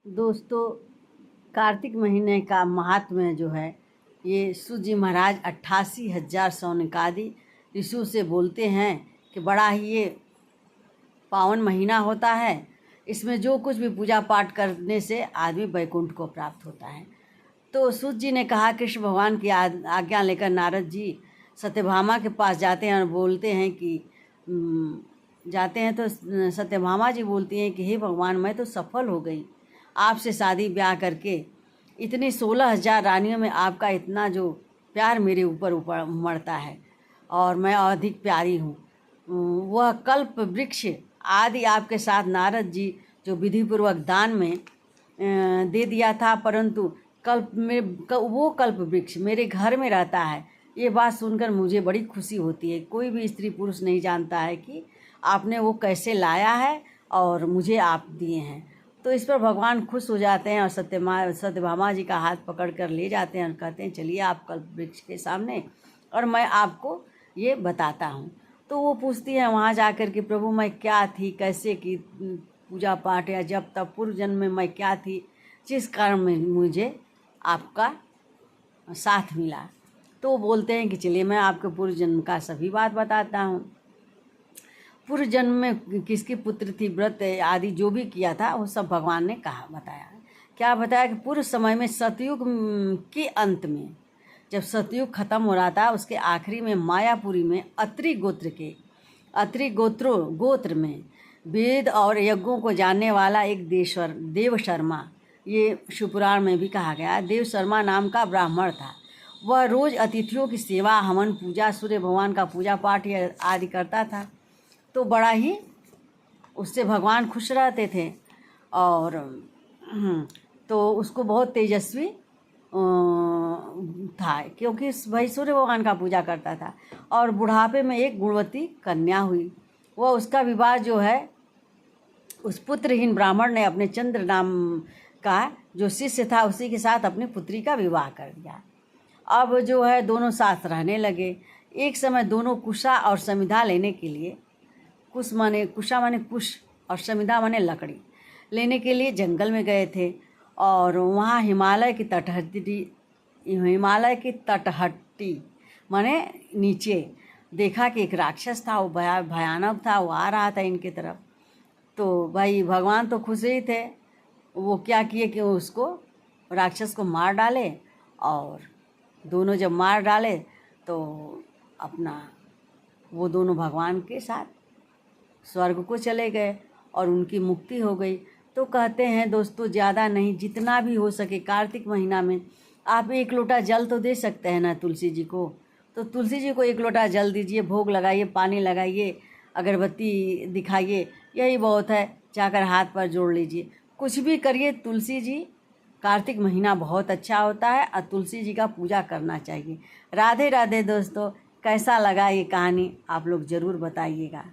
दोस्तों, कार्तिक महीने का महात्म्य जो है, ये सूत जी महाराज 88,000 सौनकादि ऋषियों से बोलते हैं कि बड़ा ही ये पावन महीना होता है। इसमें जो कुछ भी पूजा पाठ करने से आदमी वैकुंठ को प्राप्त होता है। तो सूत जी ने कहा, कृष्ण भगवान की आज्ञा लेकर नारद जी सत्यभामा के पास जाते हैं और बोलते हैं कि जाते हैं तो सत्यभामा जी बोलती हैं कि हे भगवान, मैं तो सफल हो गई आपसे शादी ब्याह करके। इतनी 16,000 रानियों में आपका इतना जो प्यार मेरे ऊपर उमड़ता है और मैं अधिक प्यारी हूँ। वह कल्प वृक्ष आदि आपके साथ नारद जी जो विधिपूर्वक दान में दे दिया था, परंतु वो कल्प वृक्ष मेरे घर में रहता है। ये बात सुनकर मुझे बड़ी खुशी होती है। कोई भी स्त्री पुरुष नहीं जानता है कि आपने वो कैसे लाया है और मुझे आप दिए हैं। तो इस पर भगवान खुश हो जाते हैं और सत्यभामा जी का हाथ पकड़ कर ले जाते हैं और कहते हैं, चलिए आप कल्प वृक्ष के सामने और मैं आपको ये बताता हूँ। तो वो पूछती है वहाँ जाकर कि प्रभु, मैं क्या थी, कैसे की पूजा पाठ या जब तब पूर्व जन्म में मैं क्या थी, जिस कारण में मुझे आपका साथ मिला। तो वो बोलते हैं कि चलिए मैं आपके पूर्व जन्म का सभी बात बताता हूँ। पूर्व जन्म में किसकी पुत्र थी, व्रत आदि जो भी किया था वो सब भगवान ने बताया। क्या बताया कि पूर्व समय में सतयुग के अंत में, जब सतयुग खत्म हो रहा था, उसके आखिरी में मायापुरी में अत्रि गोत्र में वेद और यज्ञों को जानने वाला एक देव शर्मा, ये शिवपुराण में भी कहा गया, देव शर्मा नाम का ब्राह्मण था। वह रोज अतिथियों की सेवा, हवन, पूजा, सूर्य भगवान का पूजा पाठ आदि करता था। तो बड़ा ही उससे भगवान खुश रहते थे और तो उसको बहुत तेजस्वी था, क्योंकि भाई सूर्य भगवान का पूजा करता था। और बुढ़ापे में एक गुणवती कन्या हुई। वह उसका विवाह जो है उस पुत्रहीन ब्राह्मण ने अपने चंद्र नाम का जो शिष्य था उसी के साथ अपनी पुत्री का विवाह कर दिया। अब जो है दोनों साथ रहने लगे। एक समय दोनों कुशा और समिधा लेने के लिए, कुशा माने कुश और समिधा माने लकड़ी लेने के लिए जंगल में गए थे। और वहाँ हिमालय की तटहट्टी माने नीचे देखा कि एक राक्षस था। वो भयानक था, वो आ रहा था इनके तरफ। तो भाई भगवान तो खुश ही थे। वो क्या किए कि उसको राक्षस को मार डाले, और दोनों जब मार डाले तो अपना वो दोनों भगवान के साथ स्वर्ग को चले गए और उनकी मुक्ति हो गई। तो कहते हैं दोस्तों, ज़्यादा नहीं, जितना भी हो सके कार्तिक महीना में आप 1 लोटा जल तो दे सकते हैं ना तुलसी जी को। तो तुलसी जी को 1 लोटा जल दीजिए, भोग लगाइए, पानी लगाइए, अगरबत्ती दिखाइए, यही बहुत है। जाकर हाथ पर जोड़ लीजिए, कुछ भी करिए। तुलसी जी, कार्तिक महीना बहुत अच्छा होता है और तुलसी जी का पूजा करना चाहिए। राधे राधे दोस्तों, कैसा लगा ये कहानी आप लोग ज़रूर बताइएगा।